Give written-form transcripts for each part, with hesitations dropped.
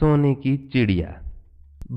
सोने की चिड़िया।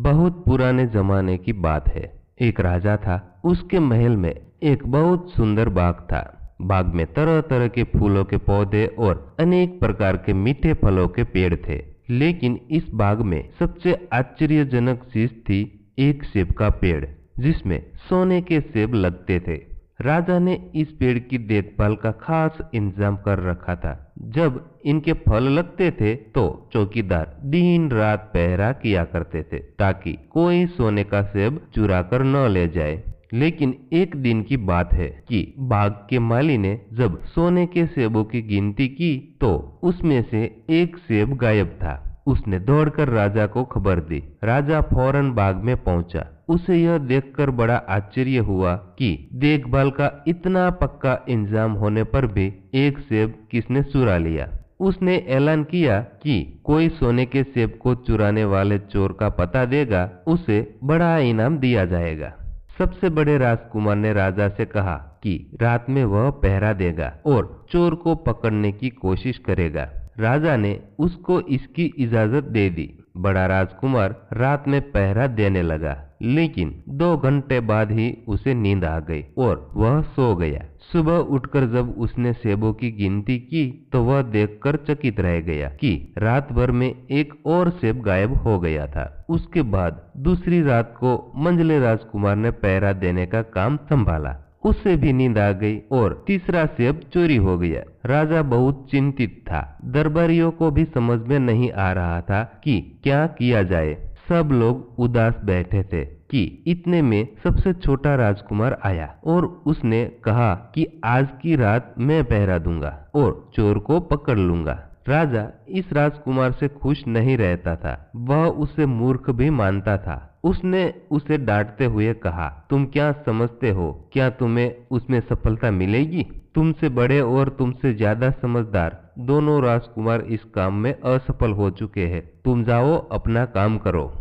बहुत पुराने जमाने की बात है। एक राजा था। उसके महल में एक बहुत सुंदर बाग था। बाग में तरह तरह के फूलों के पौधे और अनेक प्रकार के मीठे फलों के पेड़ थे। लेकिन इस बाग में सबसे आश्चर्यजनक चीज थी एक सेब का पेड़, जिसमें सोने के सेब लगते थे। राजा ने इस पेड़ की देखभाल का खास इंतजाम कर रखा था। जब इनके फल लगते थे तो चौकीदार दिन रात पहरा किया करते थे, ताकि कोई सोने का सेब चुरा कर न ले जाए। लेकिन एक दिन की बात है कि बाग के माली ने जब सोने के सेबों की गिनती की तो उसमें से एक सेब गायब था। उसने दौड़कर राजा को खबर दी। राजा फौरन बाग में पहुंचा। उसे यह देखकर बड़ा आश्चर्य हुआ कि देखभाल का इतना पक्का इंतजाम होने पर भी एक सेब किसने चुरा लिया। उसने ऐलान किया कि कोई सोने के सेब को चुराने वाले चोर का पता देगा, उसे बड़ा इनाम दिया जाएगा। सबसे बड़े राजकुमार ने राजा से कहा कि रात में वह पहरा देगा और चोर को पकड़ने की कोशिश करेगा। राजा ने उसको इसकी इजाजत दे दी। बड़ा राजकुमार रात में पहरा देने लगा, लेकिन 2 घंटे बाद ही उसे नींद आ गई और वह सो गया। सुबह उठकर जब उसने सेबों की गिनती की तो वह देखकर चकित रह गया कि रात भर में एक और सेब गायब हो गया था। उसके बाद दूसरी रात को मंझले राजकुमार ने पहरा देने का काम संभाला। उससे भी नींद आ गई और तीसरा सेब चोरी हो गया। राजा बहुत चिंतित था। दरबारियों को भी समझ में नहीं आ रहा था कि क्या किया जाए। सब लोग उदास बैठे थे कि इतने में सबसे छोटा राजकुमार आया और उसने कहा कि आज की रात मैं पहरा दूंगा और चोर को पकड़ लूंगा। राजा इस राजकुमार से खुश नहीं रहता था। वह उसे मूर्ख भी मानता था। उसने उसे डांटते हुए कहा, तुम क्या समझते हो, क्या तुम्हें उसमें सफलता मिलेगी? तुमसे बड़े और तुमसे ज्यादा समझदार दोनों राजकुमार इस काम में असफल हो चुके हैं। तुम जाओ, अपना काम करो।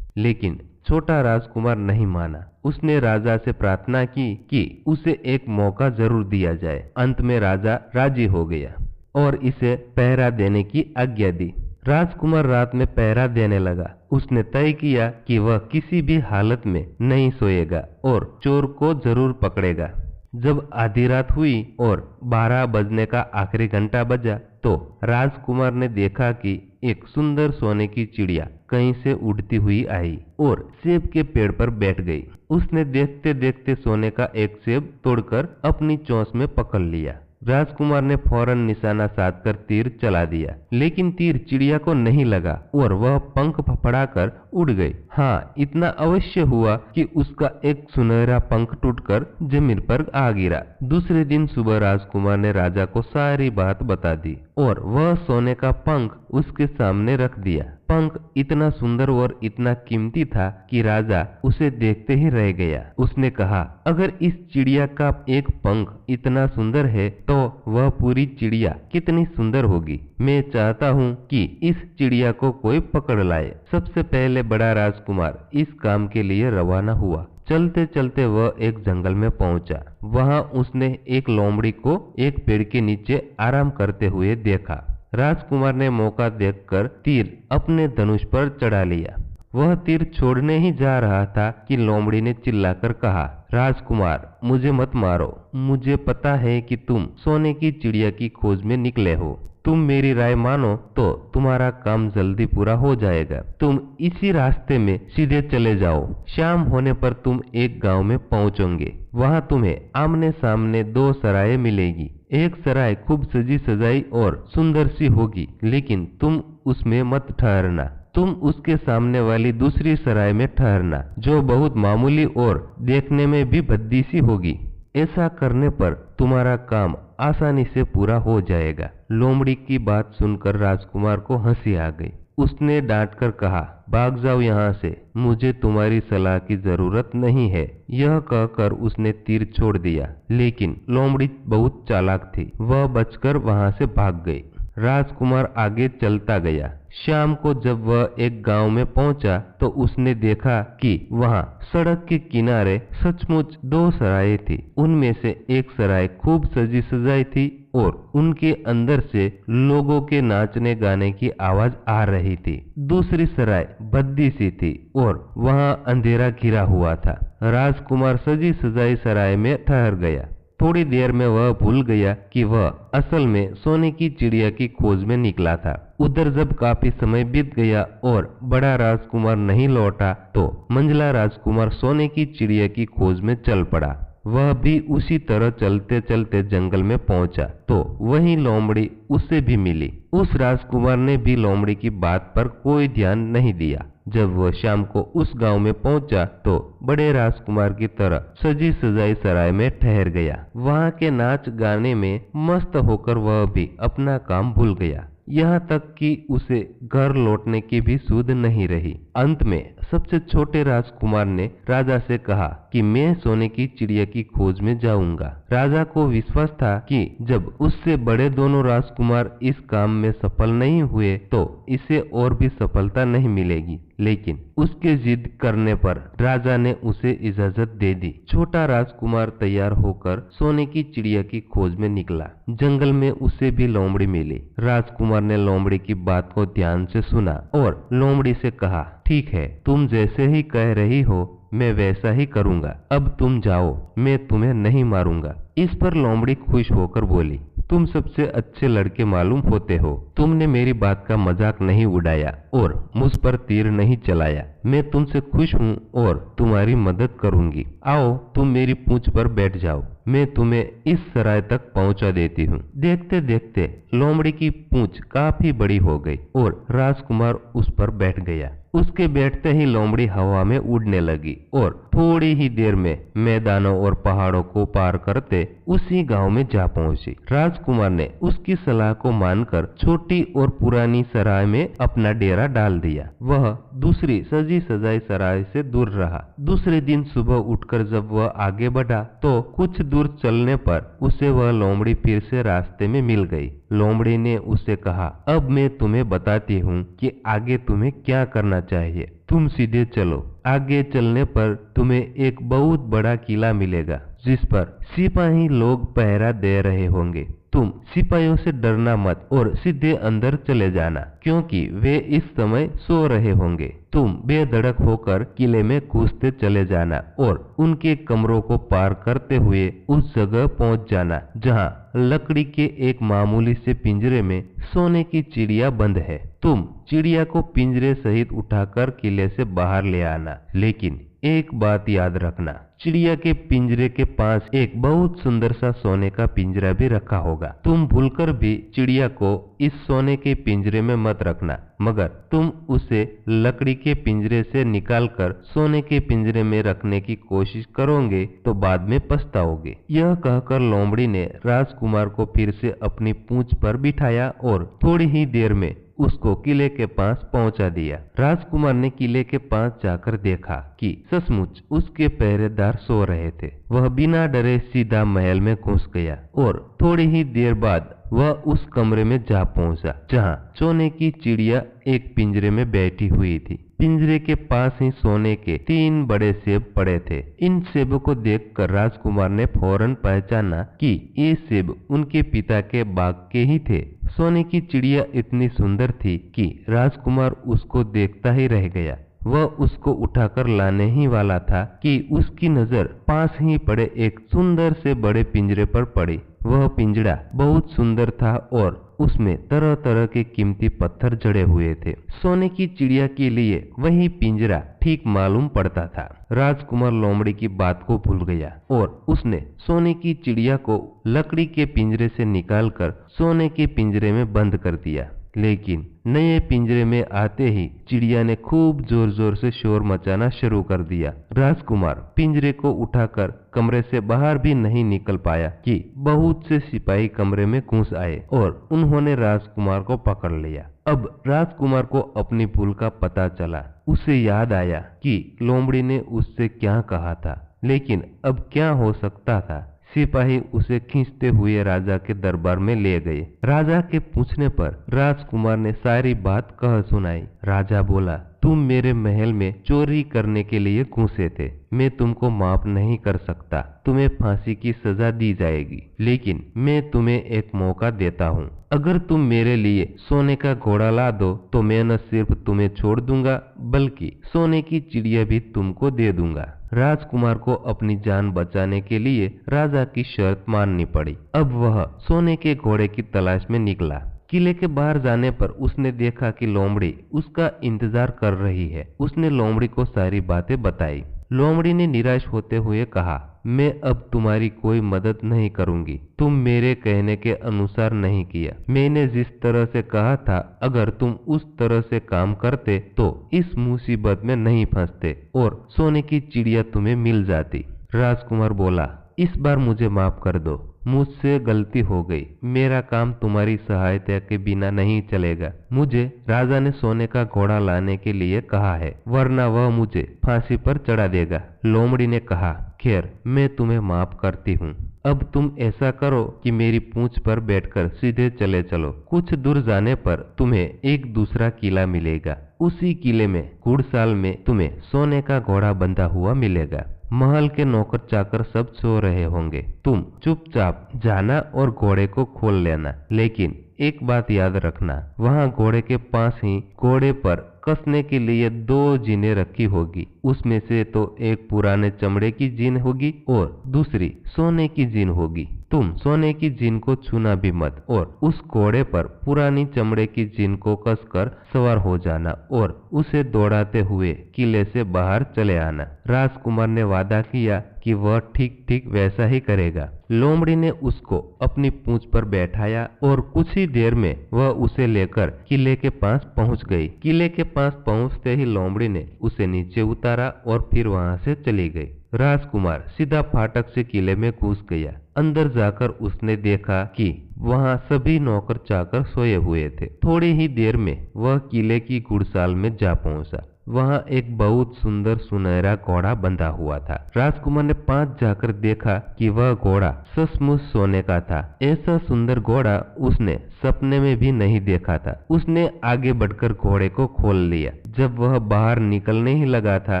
लेकिन छोटा राजकुमार नहीं माना। उसने राजा से प्रार्थना की कि उसे एक मौका जरूर दिया जाए। अंत में राजा राजी हो गया और इसे पहरा देने की आज्ञा दी। राजकुमार रात में पहरा देने लगा। उसने तय किया कि वह किसी भी हालत में नहीं सोएगा और चोर को जरूर पकड़ेगा। जब आधी रात हुई और 12 बजने का आखिरी घंटा बजा तो राजकुमार ने देखा कि एक सुंदर सोने की चिड़िया कहीं से उड़ती हुई आई और सेब के पेड़ पर बैठ गई। उसने देखते देखते सोने का एक सेब तोड़कर अपनी चोंच में पकड़ लिया। राजकुमार ने फौरन निशाना साधकर तीर चला दिया, लेकिन तीर चिड़िया को नहीं लगा और वह पंख फफड़ाकर उड़ गई। हाँ, इतना अवश्य हुआ कि उसका एक सुनहरा पंख टूटकर जमीन पर आ गिरा। दूसरे दिन सुबह राजकुमार ने राजा को सारी बात बता दी और वह सोने का पंख उसके सामने रख दिया। पंख इतना सुंदर और इतना कीमती था कि राजा उसे देखते ही रह गया। उसने कहा, अगर इस चिड़िया का एक पंख इतना सुंदर है तो वह पूरी चिड़िया कितनी सुंदर होगी। मैं चाहता हूँ कि इस चिड़िया को कोई पकड़ लाए। सबसे पहले बड़ा राजकुमार इस काम के लिए रवाना हुआ। चलते चलते वह एक जंगल में पहुंचा। वहां उसने एक लोमड़ी को एक पेड़ के नीचे आराम करते हुए देखा। राजकुमार ने मौका देखकर तीर अपने धनुष पर चढ़ा लिया। वह तीर छोड़ने ही जा रहा था कि लोमड़ी ने चिल्लाकर कहा, राजकुमार, मुझे मत मारो। मुझे पता है कि तुम सोने की चिड़िया की खोज में निकले हो। तुम मेरी राय मानो तो तुम्हारा काम जल्दी पूरा हो जाएगा। तुम इसी रास्ते में सीधे चले जाओ। शाम होने पर तुम एक गांव में पहुंचोगे। वहां तुम्हें आमने सामने 2 सराय मिलेगी। एक सराय खूब सजी सजाई और सुंदर सी होगी, लेकिन तुम उसमें मत ठहरना। तुम उसके सामने वाली दूसरी सराय में ठहरना, जो बहुत मामूली और देखने में भी भद्दी सी होगी। ऐसा करने पर तुम्हारा काम आसानी से पूरा हो जाएगा। लोमड़ी की बात सुनकर राजकुमार को हंसी आ गई। उसने डांटकर कहा, भाग जाओ यहाँ से, मुझे तुम्हारी सलाह की जरूरत नहीं है। यह कहकर उसने तीर छोड़ दिया, लेकिन लोमड़ी बहुत चालाक थी। वह बचकर वहां से भाग गई। राजकुमार आगे चलता गया। शाम को जब वह एक गांव में पहुंचा तो उसने देखा कि वहां सड़क के किनारे सचमुच 2 सराय थी। उनमें से एक सराय खूब सजी सजाई थी और उनके अंदर से लोगों के नाचने गाने की आवाज आ रही थी। दूसरी सराय भद्दी सी थी और वहां अंधेरा घिरा हुआ था। राजकुमार सजी सजाई सराय में ठहर गया। थोड़ी देर में वह भूल गया कि वह असल में सोने की चिड़िया की खोज में निकला था। उधर जब काफी समय बीत गया और बड़ा राजकुमार नहीं लौटा तो मंझला राजकुमार सोने की चिड़िया की खोज में चल पड़ा। वह भी उसी तरह चलते चलते जंगल में पहुंचा तो वहीं लोमड़ी उससे भी मिली। उस राजकुमार ने भी लोमड़ी की बात पर कोई ध्यान नहीं दिया। जब वह शाम को उस गांव में पहुंचा तो बड़े राजकुमार की तरह सजी सजाई सराय में ठहर गया। वहां के नाच गाने में मस्त होकर वह भी अपना काम भूल गया। यहाँ तक कि उसे घर लौटने की भी सुध नहीं रही। अंत में सबसे छोटे राजकुमार ने राजा से कहा कि मैं सोने की चिड़िया की खोज में जाऊंगा। राजा को विश्वास था कि जब उससे बड़े दोनों राजकुमार इस काम में सफल नहीं हुए तो इसे और भी सफलता नहीं मिलेगी, लेकिन उसके जिद करने पर राजा ने उसे इजाजत दे दी। छोटा राजकुमार तैयार होकर सोने की चिड़िया की खोज में निकला। जंगल में उसे भी लोमड़ी मिली। राजकुमार ने लोमड़ी की बात को ध्यान से सुना और लोमड़ी से कहा, ठीक है, तुम जैसे ही कह रही हो मैं वैसा ही करूंगा। अब तुम जाओ, मैं तुम्हें नहीं मारूंगा। इस पर लोमड़ी खुश होकर बोली, तुम सबसे अच्छे लड़के मालूम होते हो। तुमने मेरी बात का मजाक नहीं उड़ाया और मुझ पर तीर नहीं चलाया। मैं तुमसे खुश हूँ और तुम्हारी मदद करूंगी। आओ तुम मेरी पूंछ पर बैठ जाओ, मैं तुम्हें इस सराय तक पहुंचा देती हूँ। देखते देखते लोमड़ी की पूंछ काफी बड़ी हो गई और राजकुमार उस पर बैठ गया। उसके बैठते ही लोमड़ी हवा में उड़ने लगी और थोड़ी ही देर में मैदानों और पहाड़ों को पार करते उसी गांव में जा पहुंची। राजकुमार ने उसकी सलाह को मानकर छोटी और पुरानी सराय में अपना डेरा डाल दिया। वह दूसरी सजी सजाई सराय से दूर रहा। दूसरे दिन सुबह उठकर जब वह आगे बढ़ा तो कुछ दूर चलने पर उसे वह लोमड़ी फिर से रास्ते में मिल गई। लोमड़ी ने उससे कहा, अब मैं तुम्हें बताती हूँ कि आगे तुम्हें क्या करना चाहिए। तुम सीधे चलो। आगे चलने पर तुम्हें एक बहुत बड़ा किला मिलेगा जिस पर सिपाही लोग पहरा दे रहे होंगे। तुम सिपाहियों से डरना मत और सीधे अंदर चले जाना, क्योंकि वे इस समय सो रहे होंगे। तुम बेधड़क होकर किले में कूदते चले जाना और उनके कमरों को पार करते हुए उस जगह पहुंच जाना जहां लकड़ी के एक मामूली से पिंजरे में सोने की चिड़िया बंद है। तुम चिड़िया को पिंजरे सहित उठाकर किले से बाहर ले आना, लेकिन एक बात याद रखना, चिड़िया के पिंजरे के पास एक बहुत सुंदर सा सोने का पिंजरा भी रखा होगा। तुम भूलकर भी चिड़िया को इस सोने के पिंजरे में मत रखना, मगर तुम उसे लकड़ी के पिंजरे से निकालकर सोने के पिंजरे में रखने की कोशिश करोगे तो बाद में पछताओगे। यह कहकर लोमड़ी ने राजकुमार को फिर से अपनी पूंछ पर बिठाया और थोड़ी ही देर में उसको किले के पास पहुंचा दिया। राजकुमार ने किले के पास जाकर देखा कि सचमुच उसके पहरेदार सो रहे थे। वह बिना डरे सीधा महल में घुस गया और थोड़ी ही देर बाद वह उस कमरे में जा पहुंचा जहां सोने की चिड़िया एक पिंजरे में बैठी हुई थी। पिंजरे के पास ही सोने के 3 बड़े सेब पड़े थे। इन सेबों को देखकर राजकुमार ने फौरन पहचाना कि ये सेब उनके पिता के बाग के ही थे। सोने की चिड़िया इतनी सुंदर थी कि राजकुमार उसको देखता ही रह गया। वह उसको उठाकर लाने ही वाला था कि उसकी नजर पास ही पड़े एक सुंदर से बड़े पिंजरे पर पड़ी। वह पिंजरा बहुत सुंदर था और उसमें तरह तरह के कीमती पत्थर जड़े हुए थे। सोने की चिड़िया के लिए वही पिंजरा ठीक मालूम पड़ता था। राजकुमार लोमड़ी की बात को भूल गया और उसने सोने की चिड़िया को लकड़ी के पिंजरे से निकालकर सोने के पिंजरे में बंद कर दिया। लेकिन नए पिंजरे में आते ही चिड़िया ने खूब जोर जोर से शोर मचाना शुरू कर दिया। राजकुमार पिंजरे को उठाकर कमरे से बाहर भी नहीं निकल पाया कि बहुत से सिपाही कमरे में घुस आए और उन्होंने राजकुमार को पकड़ लिया। अब राजकुमार को अपनी भूल का पता चला। उसे याद आया कि लोमड़ी ने उससे क्या कहा था, लेकिन अब क्या हो सकता था। सिपाही उसे खींचते हुए राजा के दरबार में ले गए। राजा के पूछने पर राजकुमार ने सारी बात कह सुनाई। राजा बोला, तुम मेरे महल में चोरी करने के लिए घुसे थे। मैं तुमको माफ नहीं कर सकता, तुम्हें फांसी की सजा दी जाएगी, लेकिन मैं तुम्हें एक मौका देता हूँ। अगर तुम मेरे लिए सोने का घोड़ा ला दो तो मैं न सिर्फ तुम्हें छोड़ दूंगा बल्कि सोने की चिड़िया भी तुमको दे दूंगा। राजकुमार को अपनी जान बचाने के लिए राजा की शर्त माननी पड़ी। अब वह सोने के घोड़े की तलाश में निकला। किले के बाहर जाने पर उसने देखा कि लोमड़ी उसका इंतजार कर रही है। उसने लोमड़ी को सारी बातें बताई। लोमड़ी ने निराश होते हुए कहा, मैं अब तुम्हारी कोई मदद नहीं करूंगी। तुम मेरे कहने के अनुसार नहीं किया। मैंने जिस तरह से कहा था, अगर तुम उस तरह से काम करते तो इस मुसीबत में नहीं फंसते और सोने की चिड़िया तुम्हें मिल जाती। राजकुमार बोला, इस बार मुझे माफ कर दो, मुझसे गलती हो गई। मेरा काम तुम्हारी सहायता के बिना नहीं चलेगा। मुझे राजा ने सोने का घोड़ा लाने के लिए कहा है, वरना वह मुझे फांसी पर चढ़ा देगा। लोमड़ी ने कहा, खैर मैं तुम्हें माफ करती हूँ। अब तुम ऐसा करो कि मेरी पूंछ पर बैठकर सीधे चले चलो। कुछ दूर जाने पर तुम्हें एक दूसरा किला मिलेगा। उसी किले में घुड़साल में तुम्हें सोने का घोड़ा बंधा हुआ मिलेगा। महल के नौकर चाकर सब सो रहे होंगे। तुम चुपचाप जाना और घोड़े को खोल लेना, लेकिन एक बात याद रखना, वहाँ घोड़े के पास ही घोड़े पर कसने के लिए 2 जीनें रखी होगी। उसमें से तो एक पुराने चमड़े की जीन होगी और दूसरी सोने की जीन होगी। तुम सोने की जीन को छूना भी मत और उस घोड़े पर पुरानी चमड़े की जीन को कसकर सवार हो जाना और उसे दौड़ाते हुए किले से बाहर चले आना। राजकुमार ने वादा किया कि वह ठीक ठीक वैसा ही करेगा। लोमड़ी ने उसको अपनी पूंछ पर बैठाया और कुछ ही देर में वह उसे लेकर किले के पास पहुंच गई। किले के पास पहुंचते ही लोमड़ी ने उसे नीचे उतारा और फिर वहां से चली गई। राजकुमार सीधा फाटक से किले में घुस गया। अंदर जाकर उसने देखा कि वहां सभी नौकर चाकर सोए हुए थे। थोड़ी ही देर में वह किले की घुड़साल में जा पहुंचा। वहां एक बहुत सुंदर सुनहरा घोड़ा बंधा हुआ था। राजकुमार ने पास जाकर देखा कि वह घोड़ा सचमुच सोने का था। ऐसा सुंदर घोड़ा उसने सपने में भी नहीं देखा था। उसने आगे बढ़कर घोड़े को खोल लिया। जब वह बाहर निकलने ही लगा था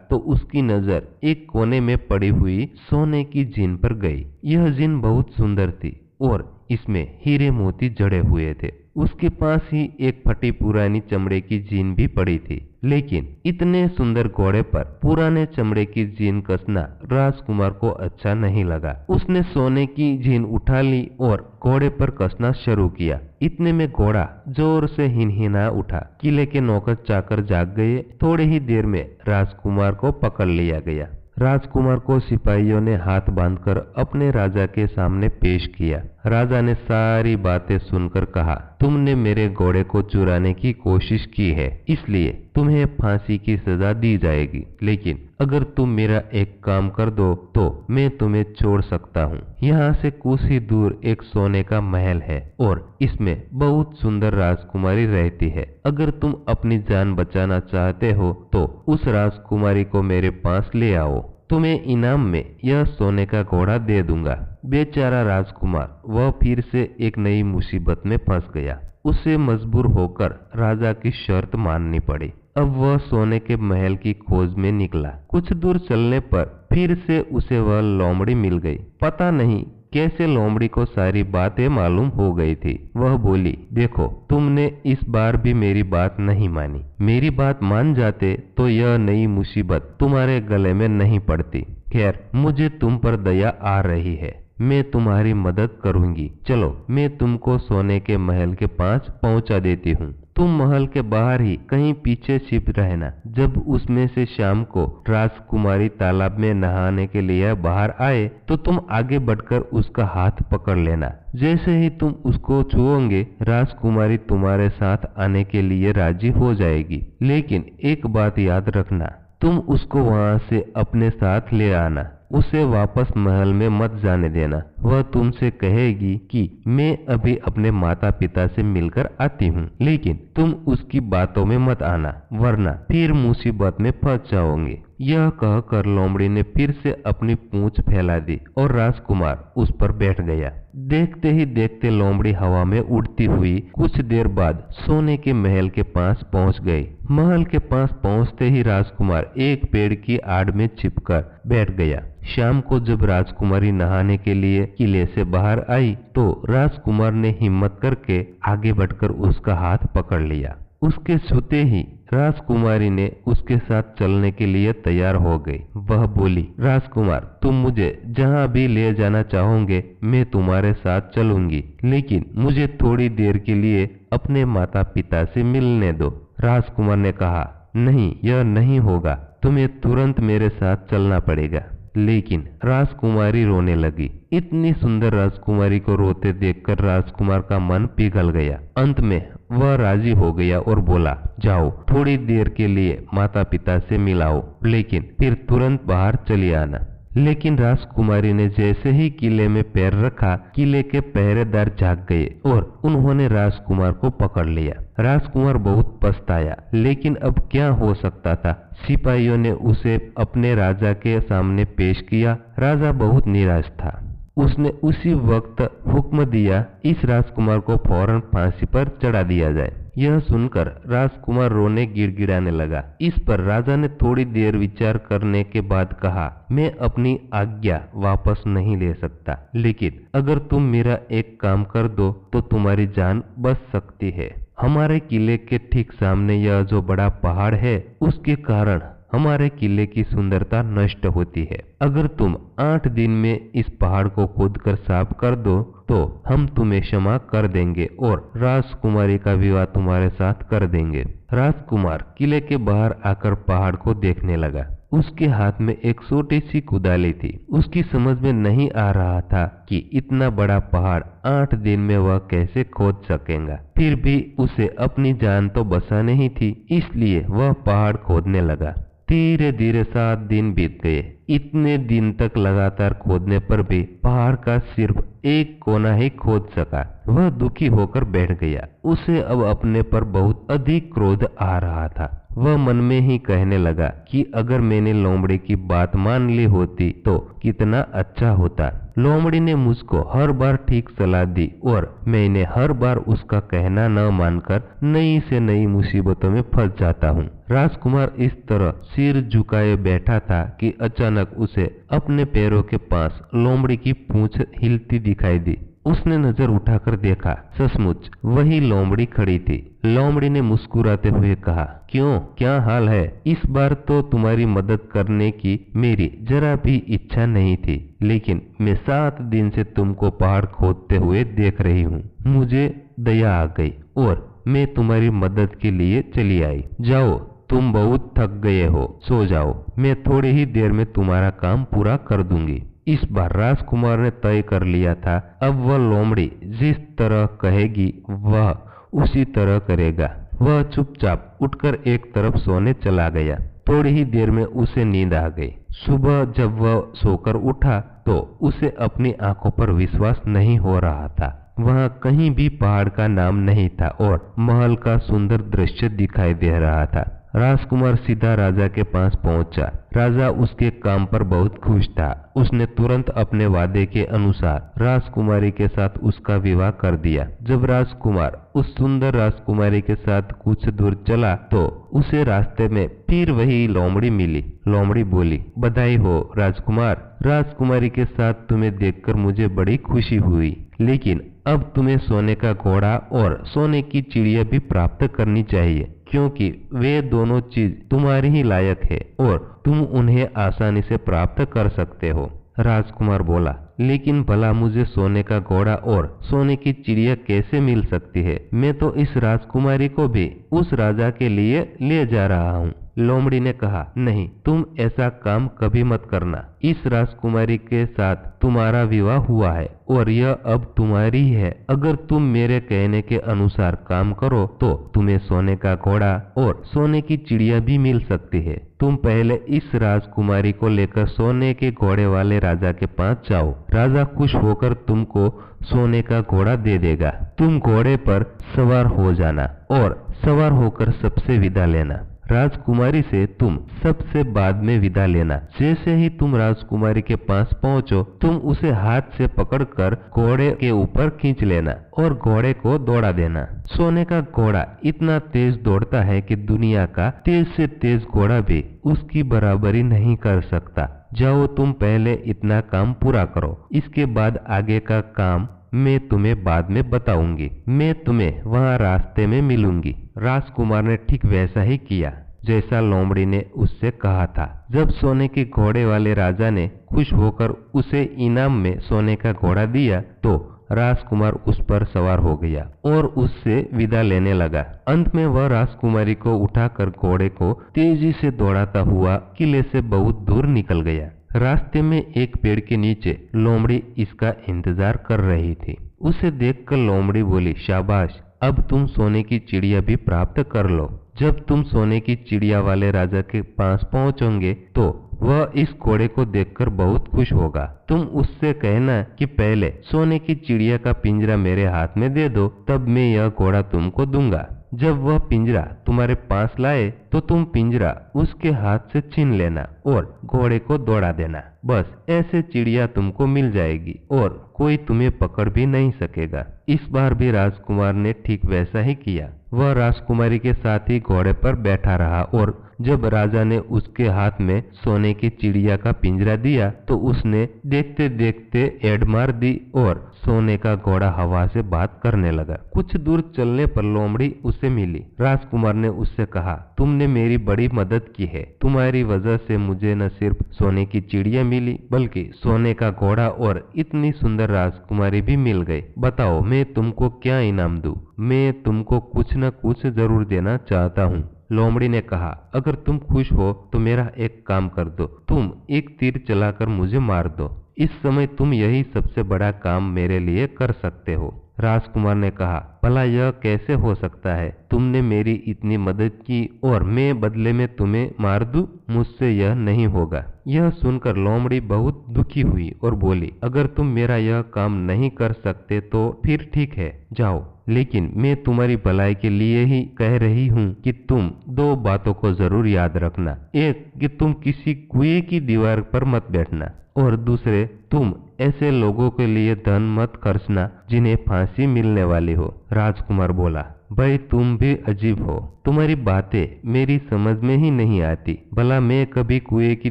तो उसकी नजर एक कोने में पड़ी हुई सोने की जीन पर गई। यह जीन बहुत सुंदर थी और इसमें हीरे मोती जड़े हुए थे। उसके पास ही एक फटी पुरानी चमड़े की जीन भी पड़ी थी, लेकिन इतने सुंदर घोड़े पर पुराने चमड़े की जीन कसना राजकुमार को अच्छा नहीं लगा। उसने सोने की जीन उठा ली और घोड़े पर कसना शुरू किया। इतने में घोड़ा जोर से हिनहिना उठा। किले के नौकर चाकर जाग गए। थोड़ी ही देर में राजकुमार को पकड़ लिया गया। राजकुमार को सिपाहियों ने हाथ बांधकर अपने राजा के सामने पेश किया। राजा ने सारी बातें सुनकर कहा, तुमने मेरे घोड़े को चुराने की कोशिश की है, इसलिए तुम्हें फांसी की सजा दी जाएगी। लेकिन अगर तुम मेरा एक काम कर दो तो मैं तुम्हें छोड़ सकता हूँ। यहाँ से कुछ ही दूर एक सोने का महल है और इसमें बहुत सुंदर राजकुमारी रहती है। अगर तुम अपनी जान बचाना चाहते हो तो उस राजकुमारी को मेरे पास ले आओ। तुम्हें इनाम में यह सोने का घोड़ा दे दूंगा। बेचारा राजकुमार वह फिर से एक नई मुसीबत में फंस गया। उसे मजबूर होकर राजा की शर्त माननी पड़ी। अब वह सोने के महल की खोज में निकला। कुछ दूर चलने पर फिर से उसे वह लोमड़ी मिल गई। पता नहीं कैसे लोमड़ी को सारी बातें मालूम हो गई थी। वह बोली, देखो तुमने इस बार भी मेरी बात नहीं मानी। मेरी बात मान जाते तो यह नई मुसीबत तुम्हारे गले में नहीं पड़ती। खैर मुझे तुम पर दया आ रही है, मैं तुम्हारी मदद करूंगी। चलो मैं तुमको सोने के महल के पास पहुंचा देती हूँ। तुम महल के बाहर ही कहीं पीछे छिप रहना। जब उसमें से शाम को राजकुमारी तालाब में नहाने के लिए बाहर आए तो तुम आगे बढ़कर उसका हाथ पकड़ लेना। जैसे ही तुम उसको छुओगे राजकुमारी तुम्हारे साथ आने के लिए राजी हो जाएगी। लेकिन एक बात याद रखना, तुम उसको वहां से अपने साथ ले आना। उसे वापस महल में मत जाने देना। वह तुमसे कहेगी कि मैं अभी अपने माता पिता से मिलकर आती हूँ, लेकिन तुम उसकी बातों में मत आना, वरना फिर मुसीबत में फंस जाओगे। यह कहकर लोमड़ी ने फिर से अपनी पूंछ फैला दी और राजकुमार उस पर बैठ गया। देखते ही देखते लोमड़ी हवा में उड़ती हुई कुछ देर बाद सोने के महल के पास पहुंच गई। महल के पास पहुंचते ही राजकुमार एक पेड़ की आड़ में छिपकर बैठ गया। शाम को जब राजकुमारी नहाने के लिए किले से बाहर आई तो राजकुमार ने हिम्मत करके आगे बढ़कर उसका हाथ पकड़ लिया। उसके छूते ही राजकुमारी ने उसके साथ चलने के लिए तैयार हो गई। वह बोली, राजकुमार, तुम मुझे जहाँ भी ले जाना चाहोगे मैं तुम्हारे साथ चलूंगी, लेकिन मुझे थोड़ी देर के लिए अपने माता पिता से मिलने दो। राजकुमार ने कहा, नहीं, यह नहीं होगा, तुम्हें तुरंत मेरे साथ चलना पड़ेगा। लेकिन राजकुमारी रोने लगी। इतनी सुंदर राजकुमारी को रोते देखकर राजकुमार का मन पिघल गया। अंत में वह राजी हो गया और बोला, जाओ, थोड़ी देर के लिए माता पिता से मिलाओ, लेकिन फिर तुरंत बाहर चली आना। लेकिन राजकुमारी ने जैसे ही किले में पैर रखा, किले के पहरेदार जाग गए और उन्होंने राजकुमार को पकड़ लिया। राजकुमार बहुत पछताया, लेकिन अब क्या हो सकता था। सिपाहियों ने उसे अपने राजा के सामने पेश किया। राजा बहुत निराश था। उसने उसी वक्त हुक्म दिया, इस राजकुमार को फौरन फांसी पर चढ़ा दिया जाए। यह सुनकर राजकुमार रोने गिड़गिड़ाने लगा। इस पर राजा ने थोड़ी देर विचार करने के बाद कहा, मैं अपनी आज्ञा वापस नहीं ले सकता, लेकिन अगर तुम मेरा एक काम कर दो तो तुम्हारी जान बच सकती है। हमारे किले के ठीक सामने यह जो बड़ा पहाड़ है, उसके कारण हमारे किले की सुंदरता नष्ट होती है। अगर तुम 8 दिन में इस पहाड़ को खोदकर साफ कर दो तो हम तुम्हें क्षमा कर देंगे और राजकुमारी का विवाह तुम्हारे साथ कर देंगे। राजकुमार किले के बाहर आकर पहाड़ को देखने लगा। उसके हाथ में एक छोटी सी कुदाली थी। उसकी समझ में नहीं आ रहा था कि इतना बड़ा पहाड़ 8 दिन में वह कैसे खोद सकेगा। फिर भी उसे अपनी जान तो बचानी ही थी, इसलिए वह पहाड़ खोदने लगा। धीरे धीरे 7 दिन बीत गए। इतने दिन तक लगातार खोदने पर भी पहाड़ का सिर्फ एक कोना ही खोद सका। वह दुखी होकर बैठ गया। उसे अब अपने पर बहुत अधिक क्रोध आ रहा था। वह मन में ही कहने लगा कि अगर मैंने लोमड़ी की बात मान ली होती तो कितना अच्छा होता। लोमड़ी ने मुझको हर बार ठीक सलाह दी और मैंने हर बार उसका कहना न मानकर नई से नई मुसीबतों में फंस जाता हूँ। राजकुमार इस तरह सिर झुकाए बैठा था कि अचानक उसे अपने पैरों के पास लोमड़ी की पूंछ हिलती दिखाई दी। उसने नजर उठाकर देखा, सचमुच वही लोमड़ी खड़ी थी। लोमड़ी ने मुस्कुराते हुए कहा, क्यों, क्या हाल है? इस बार तो तुम्हारी मदद करने की मेरी जरा भी इच्छा नहीं थी, लेकिन मैं 7 दिन से तुमको पहाड़ खोदते हुए देख रही हूँ। मुझे दया आ गई और मैं तुम्हारी मदद के लिए चली आई। जाओ, तुम बहुत थक गए हो, सो जाओ। मैं थोड़ी ही देर में तुम्हारा काम पूरा कर दूंगी। इस बार राजकुमार ने तय कर लिया था, अब वह लोमड़ी जिस तरह कहेगी वह उसी तरह करेगा। वह चुपचाप उठकर एक तरफ सोने चला गया। थोड़ी ही देर में उसे नींद आ गई। सुबह जब वह सोकर उठा तो उसे अपनी आंखों पर विश्वास नहीं हो रहा था। वहां कहीं भी पहाड़ का नाम नहीं था और महल का सुंदर दृश्य दिखाई दे रहा था। राजकुमार सीधा राजा के पास पहुंचा। राजा उसके काम पर बहुत खुश था। उसने तुरंत अपने वादे के अनुसार राजकुमारी के साथ उसका विवाह कर दिया। जब राजकुमार उस सुंदर राजकुमारी के साथ कुछ दूर चला तो उसे रास्ते में फिर वही लोमड़ी मिली। लोमड़ी बोली, बधाई हो राजकुमार, राजकुमारी के साथ तुम्हें देखकर मुझे बड़ी खुशी हुई, लेकिन अब तुम्हें सोने का घोड़ा और सोने की चिड़िया भी प्राप्त करनी चाहिए, क्योंकि वे दोनों चीज तुम्हारी ही लायक है और तुम उन्हें आसानी से प्राप्त कर सकते हो। राजकुमार बोला, लेकिन भला मुझे सोने का घोड़ा और सोने की चिड़िया कैसे मिल सकती है? मैं तो इस राजकुमारी को भी उस राजा के लिए ले जा रहा हूँ। लोमड़ी ने कहा, नहीं, तुम ऐसा काम कभी मत करना। इस राजकुमारी के साथ तुम्हारा विवाह हुआ है और यह अब तुम्हारी है। अगर तुम मेरे कहने के अनुसार काम करो तो तुम्हें सोने का घोड़ा और सोने की चिड़िया भी मिल सकती है। तुम पहले इस राजकुमारी को लेकर सोने के घोड़े वाले राजा के पास जाओ। राजा खुश होकर तुमको सोने का घोड़ा दे देगा। तुम घोड़े पर सवार हो जाना और सवार होकर सबसे विदा लेना। राजकुमारी से तुम सबसे बाद में विदा लेना। जैसे ही तुम राजकुमारी के पास पहुंचो, तुम उसे हाथ से पकड़कर घोड़े के ऊपर खींच लेना और घोड़े को दौड़ा देना। सोने का घोड़ा इतना तेज दौड़ता है कि दुनिया का तेज से तेज घोड़ा भी उसकी बराबरी नहीं कर सकता। जाओ, तुम पहले इतना काम पूरा करो, इसके बाद आगे का काम मैं तुम्हें बाद में बताऊंगी। मैं तुम्हें वहाँ रास्ते में मिलूंगी। राजकुमार ने ठीक वैसा ही किया जैसा लोमड़ी ने उससे कहा था। जब सोने के घोड़े वाले राजा ने खुश होकर उसे इनाम में सोने का घोड़ा दिया तो राजकुमार उस पर सवार हो गया और उससे विदा लेने लगा। अंत में वह राजकुमारी को उठाकर घोड़े को तेजी से दौड़ाता हुआ किले से बहुत दूर निकल गया। रास्ते में एक पेड़ के नीचे लोमड़ी इसका इंतजार कर रही थी। उसे देखकर लोमड़ी बोली, शाबाश, अब तुम सोने की चिड़िया भी प्राप्त कर लो। जब तुम सोने की चिड़िया वाले राजा के पास पहुंचोगे तो वह इस घोड़े को देखकर बहुत खुश होगा। तुम उससे कहना कि पहले सोने की चिड़िया का पिंजरा मेरे हाथ में दे दो, तब मैं यह घोड़ा तुमको दूंगा। जब वह पिंजरा तुम्हारे पास लाए तो तुम पिंजरा उसके हाथ से छीन लेना और घोड़े को दौड़ा देना। बस ऐसे चिड़िया तुमको मिल जाएगी और कोई तुम्हें पकड़ भी नहीं सकेगा। इस बार भी राजकुमार ने ठीक वैसा ही किया। वह राजकुमारी के साथ ही घोड़े पर बैठा रहा और जब राजा ने उसके हाथ में सोने की चिड़िया का पिंजरा दिया तो उसने देखते देखते एड़ मार दी और सोने का घोड़ा हवा से बात करने लगा। कुछ दूर चलने पर लोमड़ी उसे मिली। राजकुमार ने उससे कहा, तुमने मेरी बड़ी मदद की है। तुम्हारी वजह से मुझे न सिर्फ सोने की चिड़िया मिली बल्कि सोने का घोड़ा और इतनी सुंदर राजकुमारी भी मिल गई। बताओ, मैं तुमको क्या इनाम दूं? मैं तुमको कुछ न कुछ जरूर देना चाहता हूँ। लोमड़ी ने कहा, अगर तुम खुश हो तो मेरा एक काम कर दो। तुम एक तीर चलाकर मुझे मार दो। इस समय तुम यही सबसे बड़ा काम मेरे लिए कर सकते हो। राजकुमार ने कहा, भला यह कैसे हो सकता है? तुमने मेरी इतनी मदद की और मैं बदले में तुम्हें मार दूं? मुझसे यह नहीं होगा। यह सुनकर लोमड़ी बहुत दुखी हुई और बोली, अगर तुम मेरा यह काम नहीं कर सकते तो फिर ठीक है, जाओ। लेकिन मैं तुम्हारी भलाई के लिए ही कह रही हूँ कि तुम दो बातों को जरूर याद रखना। एक, कि तुम किसी कुएं की दीवार पर मत बैठना और दूसरे, तुम ऐसे लोगों के लिए धन मत खर्चना जिन्हें फांसी मिलने वाली हो। राजकुमार बोला, भाई तुम भी अजीब हो, तुम्हारी बातें मेरी समझ में ही नहीं आती। भला मैं कभी कुएं की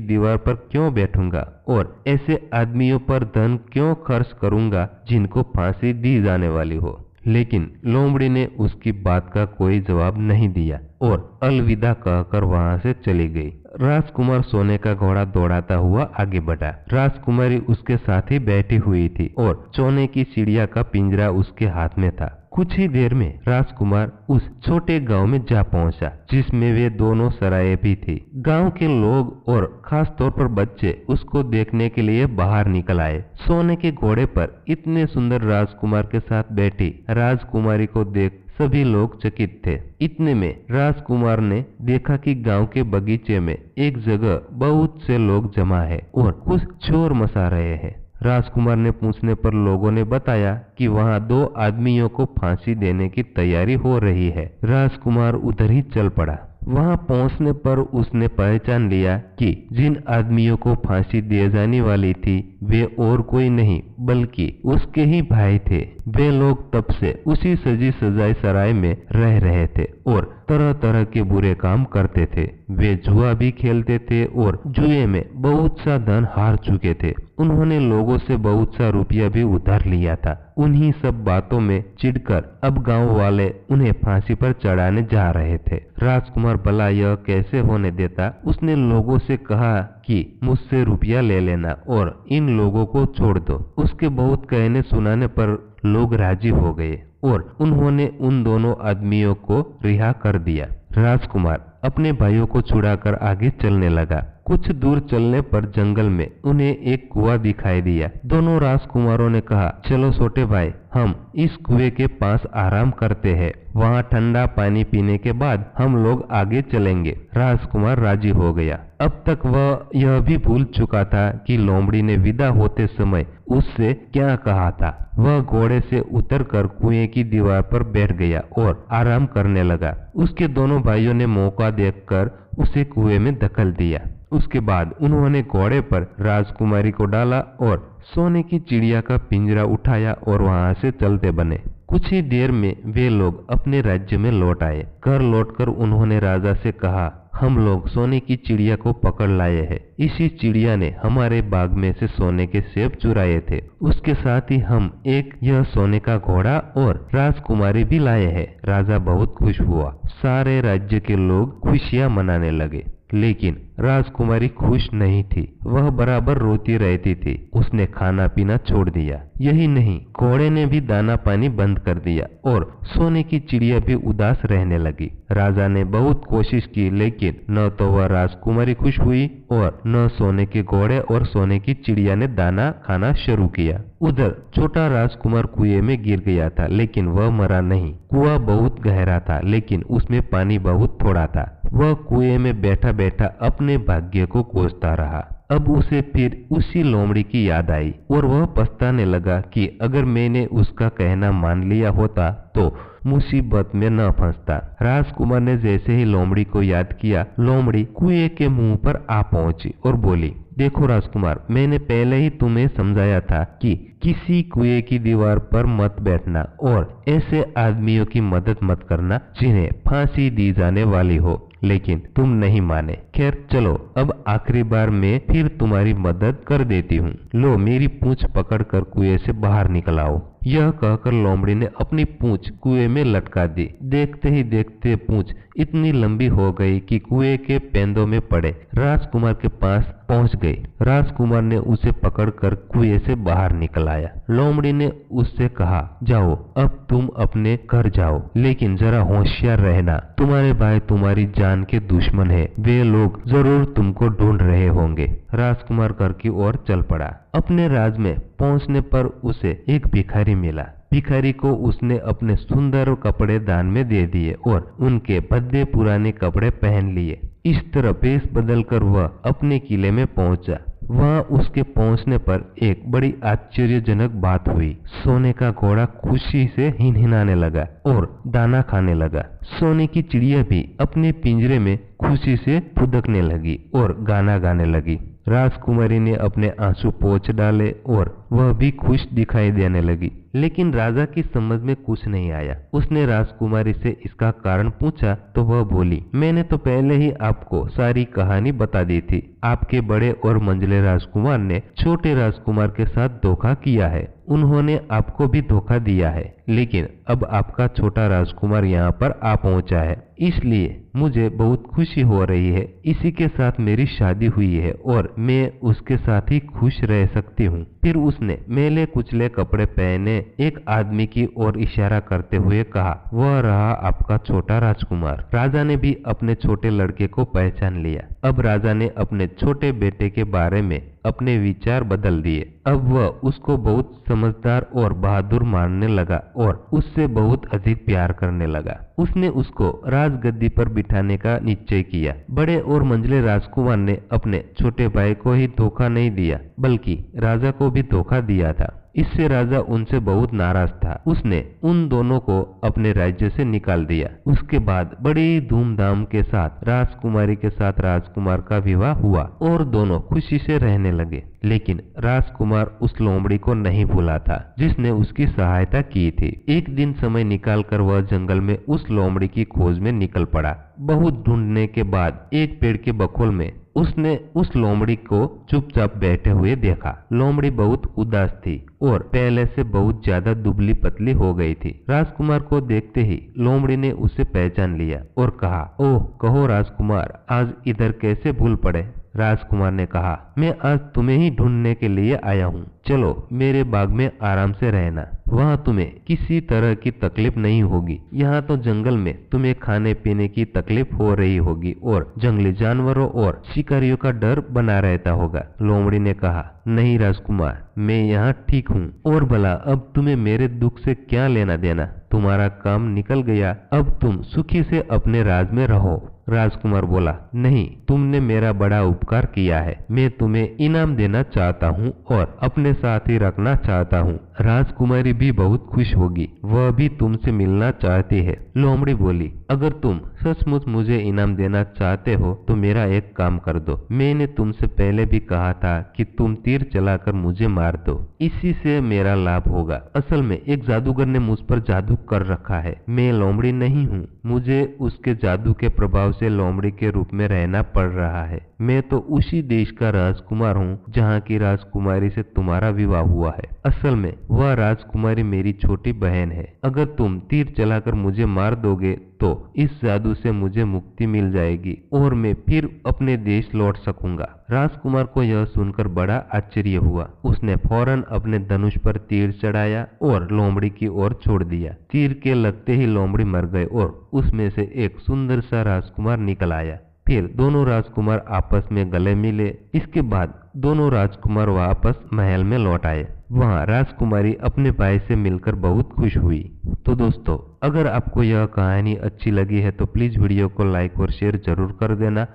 दीवार पर क्यों बैठूंगा और ऐसे आदमियों पर धन क्यों खर्च करूंगा जिनको फांसी दी जाने वाली हो। लेकिन लोमड़ी ने उसकी बात का कोई जवाब नहीं दिया और अलविदा कहकर वहां से चली गई। राजकुमार सोने का घोड़ा दौड़ाता हुआ आगे बढ़ा। राजकुमारी उसके साथ ही बैठी हुई थी और सोने की चिड़िया का पिंजरा उसके हाथ में था। कुछ ही देर में राजकुमार उस छोटे गांव में जा पहुंचा जिसमें वे दोनों सराय भी थी। गांव के लोग और खास तौर पर बच्चे उसको देखने के लिए बाहर निकल आए। सोने के घोड़े पर इतने सुंदर राजकुमार के साथ बैठी राजकुमारी को देख सभी लोग चकित थे। इतने में राजकुमार ने देखा कि गांव के बगीचे में एक जगह बहुत से लोग जमा है और कुछ शोर मचा रहे हैं। राजकुमार ने पूछने पर लोगों ने बताया कि वहां दो आदमियों को फांसी देने की तैयारी हो रही है। राजकुमार उधर ही चल पड़ा। वहां पहुंचने पर उसने पहचान लिया कि जिन आदमियों को फांसी दी जाने वाली थी वे और कोई नहीं बल्कि उसके ही भाई थे। वे लोग तब से उसी सजी सजाई सराय में रह रहे थे और तरह तरह के बुरे काम करते थे। वे जुआ भी खेलते थे और जुए में बहुत सा धन हार चुके थे। उन्होंने लोगों से बहुत सा रुपया भी उधार लिया था। उन्हीं सब बातों में चिढ़कर अब गांव वाले उन्हें फांसी पर चढ़ाने जा रहे थे। राजकुमार भला यह कैसे होने देता। उसने लोगों से कहा कि मुझसे रुपया ले लेना और इन लोगों को छोड़ दो। उसके बहुत कहने सुनाने पर लोग राजी हो गए और उन्होंने उन दोनों आदमियों को रिहा कर दिया। राजकुमार अपने भाइयों को छुड़ाकर आगे चलने लगा। कुछ दूर चलने पर जंगल में उन्हें एक कुआं दिखाई दिया। दोनों राजकुमारों ने कहा, चलो छोटे भाई, हम इस कुएं के पास आराम करते हैं। वहाँ ठंडा पानी पीने के बाद हम लोग आगे चलेंगे। राजकुमार राजी हो गया। अब तक वह यह भी भूल चुका था कि लोमड़ी ने विदा होते समय उससे क्या कहा था। वह घोड़े से उतरकर कुएं की दीवार पर बैठ गया और आराम करने लगा। उसके दोनों भाइयों ने मौका देखकर उसे कुएं में धकेल दिया। उसके बाद उन्होंने घोड़े पर राजकुमारी को डाला और सोने की चिड़िया का पिंजरा उठाया और वहां से चलते बने। कुछ ही देर में वे लोग अपने राज्य में लौट आए। घर लौटकर उन्होंने राजा से कहा, हम लोग सोने की चिड़िया को पकड़ लाए हैं। इसी चिड़िया ने हमारे बाग में से सोने के सेब चुराए थे। उसके साथ ही हम यह सोने का घोड़ा और राजकुमारी भी लाए हैं। राजा बहुत खुश हुआ। सारे राज्य के लोग खुशियां मनाने लगे, लेकिन राजकुमारी खुश नहीं थी। वह बराबर रोती रहती थी। उसने खाना पीना छोड़ दिया। यही नहीं, घोड़े ने भी दाना पानी बंद कर दिया और सोने की चिड़िया भी उदास रहने लगी। राजा ने बहुत कोशिश की, लेकिन न तो वह राजकुमारी खुश हुई और न सोने के घोड़े और सोने की चिड़िया ने दाना खाना शुरू किया। उधर छोटा राजकुमार कुएं में गिर गया था, लेकिन वह मरा नहीं। कुआं बहुत गहरा था, लेकिन उसमें पानी बहुत थोड़ा था। वह कुएं में बैठा बैठा अपने भाग्य को कोसता रहा। अब उसे फिर उसी लोमड़ी की याद आई और वह पछताने लगा कि अगर मैंने उसका कहना मान लिया होता तो मुसीबत में न फंसता। राजकुमार ने जैसे ही लोमड़ी को याद किया, लोमड़ी कुएं के मुंह पर आ पहुंची और बोली, देखो राजकुमार, मैंने पहले ही तुम्हें समझाया था कि किसी कुएं की दीवार पर मत बैठना और ऐसे आदमियों की मदद मत करना जिन्हें फांसी दी जाने वाली हो, लेकिन तुम नहीं माने। खैर चलो, अब आखिरी बार मैं फिर तुम्हारी मदद कर देती हूँ। लो, मेरी पूंछ पकड़कर कुएं से बाहर निकल आओ। यह कहकर लोमड़ी ने अपनी पूंछ कुएं में लटका दी। देखते ही देखते पूंछ इतनी लंबी हो गई कि कुएं के पेंदों में पड़े राजकुमार के पास पहुंच गई। राजकुमार ने उसे पकड़कर कुएं से बाहर निकल आया। लोमड़ी ने उससे कहा, जाओ, अब तुम अपने घर जाओ, लेकिन जरा होशियार रहना। तुम्हारे भाई तुम्हारी जान के दुश्मन है। वे लोग जरूर तुमको ढूंढ रहे होंगे। राजकुमार घर की ओर चल पड़ा। अपने राज में पहुंचने पर उसे एक भिखारी मिला। भिखारी को उसने अपने सुंदर कपड़े दान में दे दिए और उनके भद्दे पुराने कपड़े पहन लिए। इस तरह भेष बदलकर वह अपने किले में पहुंचा। वहां उसके पहुंचने पर एक बड़ी आश्चर्यजनक बात हुई। सोने का घोड़ा खुशी से हिनहिनाने लगा और दाना खाने लगा। सोने की चिड़िया भी अपने पिंजरे में खुशी से फुदकने लगी और गाना गाने लगी। राजकुमारी ने अपने आंसू पोंछ डाले और वह भी खुश दिखाई देने लगी, लेकिन राजा की समझ में कुछ नहीं आया। उसने राजकुमारी से इसका कारण पूछा तो वह बोली, मैंने तो पहले ही आपको सारी कहानी बता दी थी। आपके बड़े और मंझले राजकुमार ने छोटे राजकुमार के साथ धोखा किया है। उन्होंने आपको भी धोखा दिया है, लेकिन अब आपका छोटा राजकुमार यहाँ पर आ पहुंचा है, इसलिए मुझे बहुत खुशी हो रही है। इसी के साथ मेरी शादी हुई है और मैं उसके साथ ही खुश रह सकती हूँ। फिर उसने मैले कुचले कपड़े पहने एक आदमी की ओर इशारा करते हुए कहा, वह रहा आपका छोटा राजकुमार। राजा ने भी अपने छोटे लड़के को पहचान लिया। अब राजा ने अपने छोटे बेटे के बारे में अपने विचार बदल दिए। अब वह उसको बहुत समझदार और बहादुर मानने लगा और उससे बहुत अधिक प्यार करने लगा। उसने उसको राजगद्दी पर बिठाने का निश्चय किया। बड़े और मंझले राजकुमार ने अपने छोटे भाई को ही धोखा नहीं दिया, बल्कि राजा को भी धोखा दिया था। इससे राजा उनसे बहुत नाराज था। उसने उन दोनों को अपने राज्य से निकाल दिया। उसके बाद बड़ी धूमधाम के साथ राजकुमारी के साथ राजकुमार का विवाह हुआ और दोनों खुशी से रहने लगे। लेकिन राजकुमार उस लोमड़ी को नहीं भूला था जिसने उसकी सहायता की थी। एक दिन समय निकालकर वह जंगल में उस लोमड़ी की खोज में निकल पड़ा। बहुत ढूंढने के बाद एक पेड़ के बखोल में उसने उस लोमड़ी को चुपचाप बैठे हुए देखा। लोमड़ी बहुत उदास थी और पहले से बहुत ज्यादा दुबली पतली हो गई थी। राजकुमार को देखते ही लोमड़ी ने उसे पहचान लिया और कहा, ओह कहो राजकुमार, आज इधर कैसे भूल पड़े। राजकुमार ने कहा, मैं आज तुम्हें ही ढूंढने के लिए आया हूँ। चलो मेरे बाग में आराम से रहना, वहाँ तुम्हें किसी तरह की तकलीफ नहीं होगी। यहाँ तो जंगल में तुम्हें खाने पीने की तकलीफ हो रही होगी और जंगली जानवरों और शिकारियों का डर बना रहता होगा। लोमड़ी ने कहा, नहीं राजकुमार, मैं यहाँ ठीक हूँ और भला अब तुम्हें मेरे दुख से क्या लेना देना। तुम्हारा काम निकल गया, अब तुम सुखी से अपने राज में रहो। राजकुमार बोला, नहीं, तुमने मेरा बड़ा उपकार किया है, मैं तुम्हें इनाम देना चाहता हूँ और अपने साथ ही रखना चाहता हूँ। राजकुमारी भी बहुत खुश होगी, वह भी तुमसे मिलना चाहती है। लोमड़ी बोली, अगर तुम सचमुच मुझे इनाम देना चाहते हो तो मेरा एक काम कर दो। मैंने तुमसे पहले भी कहा था कि तुम तीर चलाकर मुझे मार दो, इसी से मेरा लाभ होगा। असल में एक जादूगर ने मुझ पर जादू कर रखा है, मैं लोमड़ी नहीं हूँ, मुझे उसके जादू के प्रभाव से लोमड़ी के रूप में रहना पड़ रहा है। मैं तो उसी देश का राजकुमार हूँ जहाँ की राजकुमारी से तुम्हारा विवाह हुआ है। असल में वह राजकुमारी मेरी छोटी बहन है। अगर तुम तीर चलाकर मुझे मार दोगे तो इस जादू से मुझे मुक्ति मिल जाएगी और मैं फिर अपने देश लौट सकूंगा। राजकुमार को यह सुनकर बड़ा आश्चर्य हुआ। उसने फौरन अपने धनुष पर तीर चढ़ाया और लोमड़ी की ओर छोड़ दिया। तीर के लगते ही लोमड़ी मर गए और उसमें से एक सुंदर सा राजकुमार निकल आया। फिर दोनों राजकुमार आपस में गले मिले। इसके बाद दोनों राजकुमार वापस महल में लौट आए। वहाँ राजकुमारी अपने भाई से मिलकर बहुत खुश हुई। तो दोस्तों, अगर आपको यह कहानी अच्छी लगी है तो प्लीज वीडियो को लाइक और शेयर जरूर कर देना।